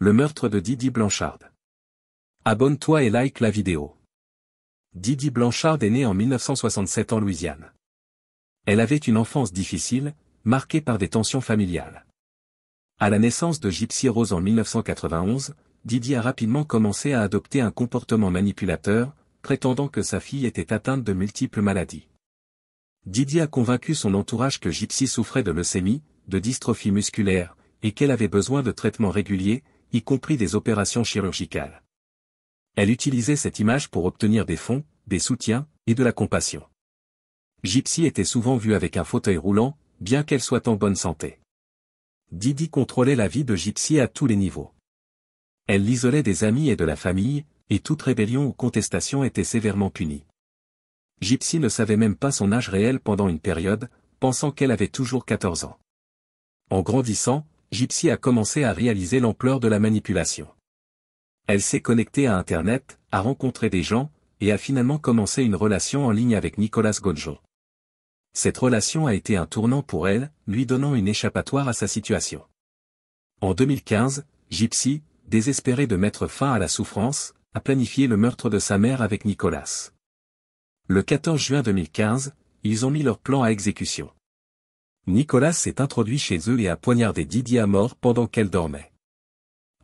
Le meurtre de Didi Blanchard. Abonne-toi et like la vidéo. Didi Blanchard est née en 1967 en Louisiane. Elle avait une enfance difficile, marquée par des tensions familiales. À la naissance de Gypsy Rose en 1991, Didi a rapidement commencé à adopter un comportement manipulateur, prétendant que sa fille était atteinte de multiples maladies. Didi a convaincu son entourage que Gypsy souffrait de leucémie, de dystrophie musculaire, et qu'elle avait besoin de traitements réguliers, y compris des opérations chirurgicales. Elle utilisait cette image pour obtenir des fonds, des soutiens, et de la compassion. Gypsy était souvent vue avec un fauteuil roulant, bien qu'elle soit en bonne santé. Didi contrôlait la vie de Gypsy à tous les niveaux. Elle l'isolait des amis et de la famille, et toute rébellion ou contestation était sévèrement punie. Gypsy ne savait même pas son âge réel pendant une période, pensant qu'elle avait toujours 14 ans. En grandissant, Gypsy a commencé à réaliser l'ampleur de la manipulation. Elle s'est connectée à Internet, a rencontré des gens, et a finalement commencé une relation en ligne avec Nicolas Godjon. Cette relation a été un tournant pour elle, lui donnant une échappatoire à sa situation. En 2015, Gypsy, désespérée de mettre fin à la souffrance, a planifié le meurtre de sa mère avec Nicolas. Le 14 juin 2015, ils ont mis leur plan à exécution. Nicolas s'est introduit chez eux et a poignardé Didi à mort pendant qu'elle dormait.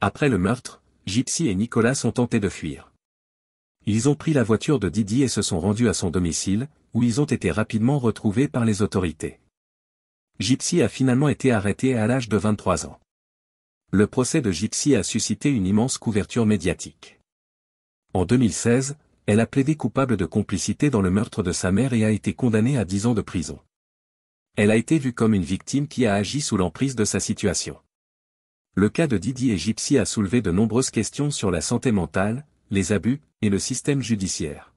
Après le meurtre, Gypsy et Nicolas ont tenté de fuir. Ils ont pris la voiture de Didi et se sont rendus à son domicile, où ils ont été rapidement retrouvés par les autorités. Gypsy a finalement été arrêtée à l'âge de 23 ans. Le procès de Gypsy a suscité une immense couverture médiatique. En 2016, elle a plaidé coupable de complicité dans le meurtre de sa mère et a été condamnée à 10 ans de prison. Elle a été vue comme une victime qui a agi sous l'emprise de sa situation. Le cas de Didi et Gypsy a soulevé de nombreuses questions sur la santé mentale, les abus, et le système judiciaire.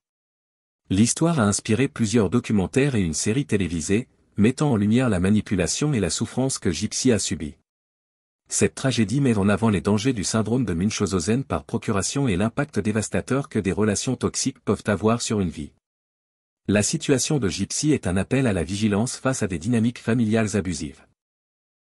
L'histoire a inspiré plusieurs documentaires et une série télévisée, mettant en lumière la manipulation et la souffrance que Gypsy a subie. Cette tragédie met en avant les dangers du syndrome de Munchausen par procuration et l'impact dévastateur que des relations toxiques peuvent avoir sur une vie. La situation de Gypsy est un appel à la vigilance face à des dynamiques familiales abusives.